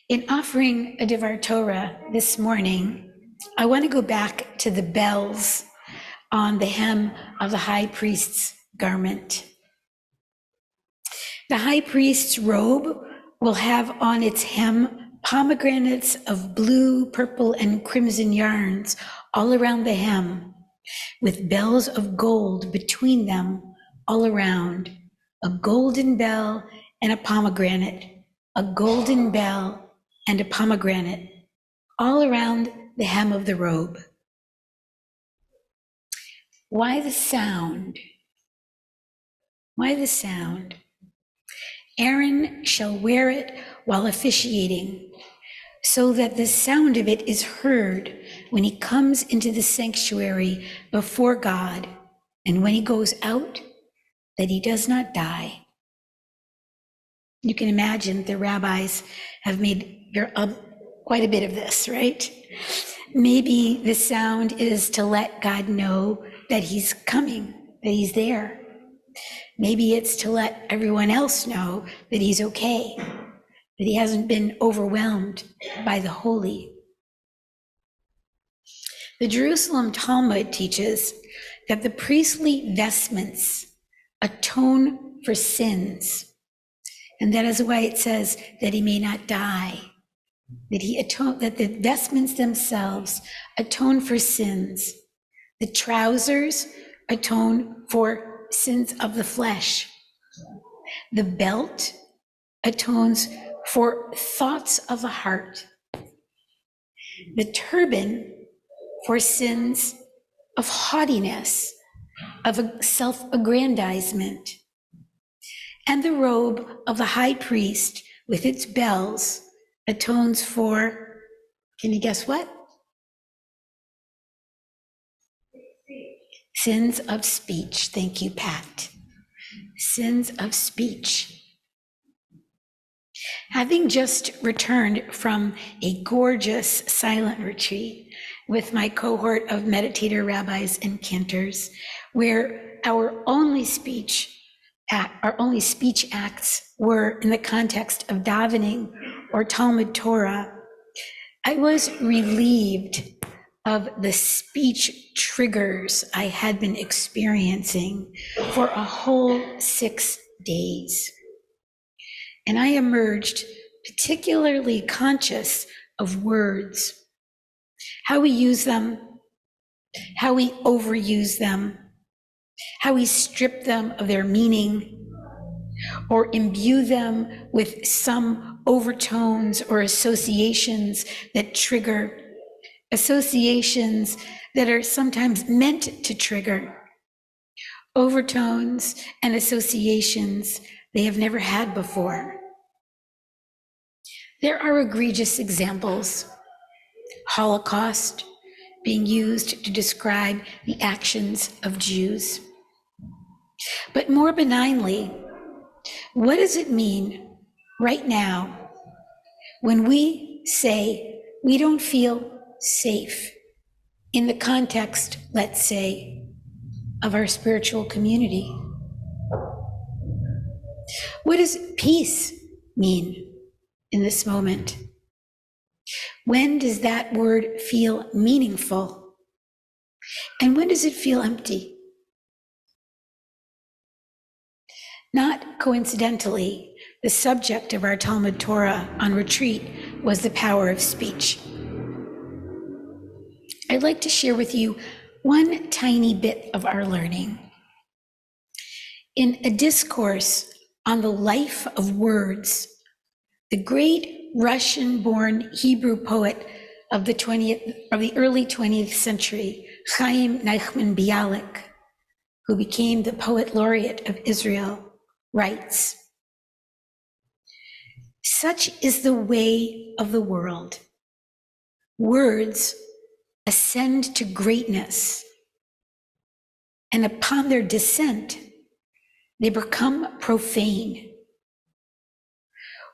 In offering a Devar Torah this morning, I want to go back to the bells on the hem of the high priest's garment. The high priest's robe will have on its hem pomegranates of blue, purple, and crimson yarns all around the hem, with bells of gold between them all around, a golden bell and a pomegranate, a golden bell and a pomegranate, all around the hem of the robe. Why the sound? Why the sound? Aaron shall wear it while officiating, so that the sound of it is heard when he comes into the sanctuary before God, and when he goes out, that he does not die. You can imagine the rabbis have made quite a bit of this, right? Maybe the sound is to let God know that he's coming, that he's there. Maybe it's to let everyone else know that he's okay, that he hasn't been overwhelmed by the holy. The Jerusalem Talmud teaches that the priestly vestments atone for sins, and that is why it says that he may not die, that the vestments themselves atone for sins. The trousers atone for sins of the flesh. The belt atones for thoughts of the heart. The turban for sins of haughtiness, of self-aggrandizement. And the robe of the high priest with its bells atones for, can you guess what? Sins of speech. Thank you, Pat. Sins of speech. Having just returned from a gorgeous silent retreat with my cohort of meditator rabbis and cantors, where our only speech acts were in the context of davening or Talmud Torah, I was relieved of the speech triggers I had been experiencing for a whole 6 days. And I emerged particularly conscious of words, how we use them, how we overuse them, how we strip them of their meaning or imbue them with some overtones or associations that trigger, associations that are sometimes meant to trigger, overtones and associations they have never had before. There are egregious examples. Holocaust being used to describe the actions of Jews. But more benignly, what does it mean right now when we say we don't feel safe in the context, let's say, of our spiritual community? What does peace mean in this moment? When does that word feel meaningful? And when does it feel empty? Not coincidentally, the subject of our Talmud Torah on retreat was the power of speech. I'd like to share with you one tiny bit of our learning. In a discourse on the life of words, the great Russian-born Hebrew poet of the early 20th century, Chaim Nachman Bialik, who became the poet laureate of Israel, writes, "Such is the way of the world. Words ascend to greatness, and upon their descent, they become profane.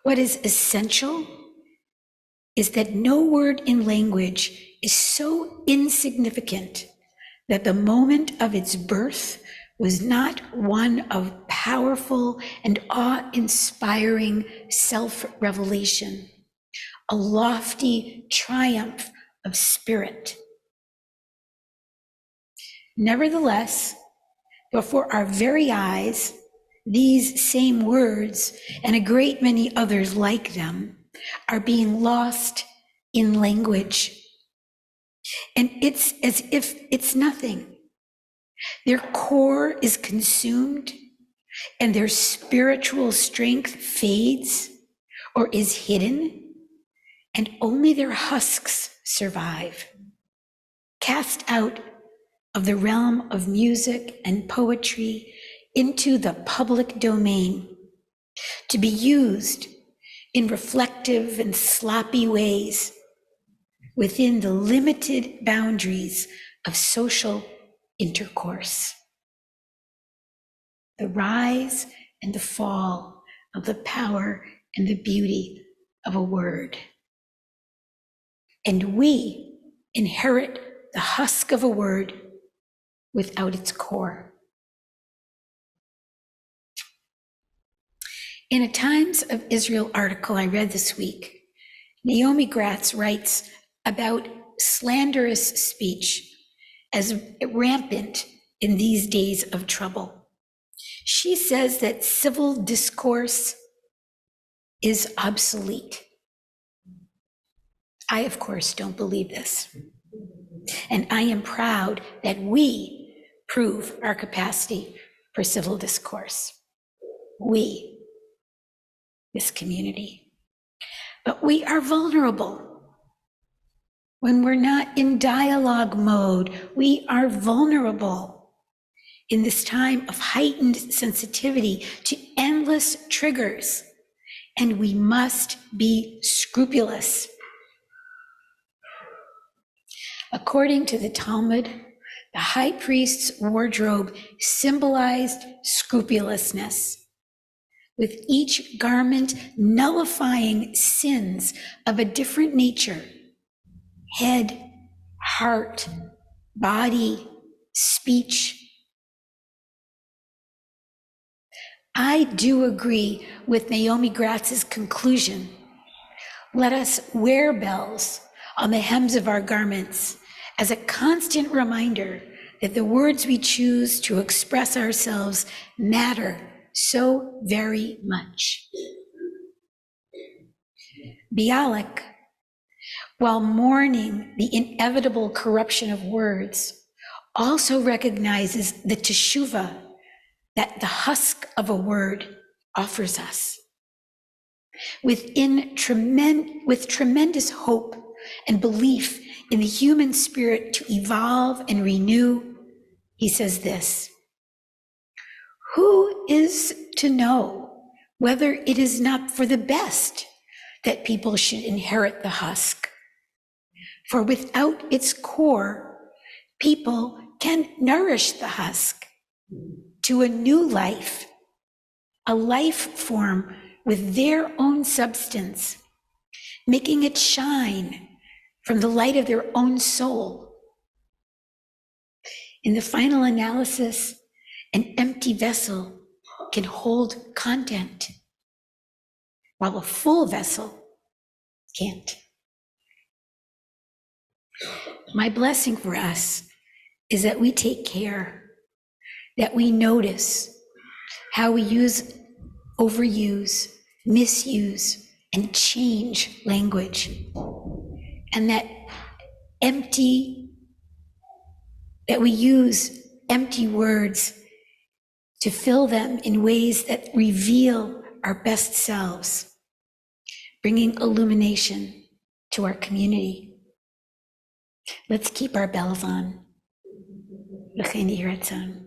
What is essential is that no word in language is so insignificant that the moment of its birth was not one of powerful and awe-inspiring self-revelation, a lofty triumph of spirit. Nevertheless, before our very eyes, these same words and a great many others like them are being lost in language. And it's as if it's nothing. Their core is consumed and their spiritual strength fades or is hidden, and only their husks survive, cast out of the realm of music and poetry into the public domain, to be used in reflective and sloppy ways within the limited boundaries of social intercourse. The rise and the fall of the power and the beauty of a word. And we inherit the husk of a word without its core. In a Times of Israel article I read this week, Naomi Gratz writes about slanderous speech as rampant in these days of trouble. She says that civil discourse is obsolete. I, of course, don't believe this. And I am proud that we prove our capacity for civil discourse. We, this community. But we are vulnerable. When we're not in dialogue mode, we are vulnerable in this time of heightened sensitivity to endless triggers, and we must be scrupulous. According to the Talmud, the high priest's wardrobe symbolized scrupulousness, with each garment nullifying sins of a different nature: head, heart, body, speech. I do agree with Naomi Gratz's conclusion. Let us wear bells on the hems of our garments as a constant reminder that the words we choose to express ourselves matter so very much. Bialik, while mourning the inevitable corruption of words, also recognizes the teshuvah that the husk of a word offers us. With tremendous hope and belief in the human spirit to evolve and renew, he says this: who is to know whether it is not for the best that people should inherit the husk? For without its core, people can nourish the husk to a new life, a life form with their own substance, making it shine from the light of their own soul. In the final analysis, an empty vessel can hold content, while a full vessel can't. My blessing for us is that we take care, that we notice how we overuse, misuse, and change language, and that we use empty words to fill them in ways that reveal our best selves, bringing illumination to our community. Let's keep our bells on. L'chein yiratzon.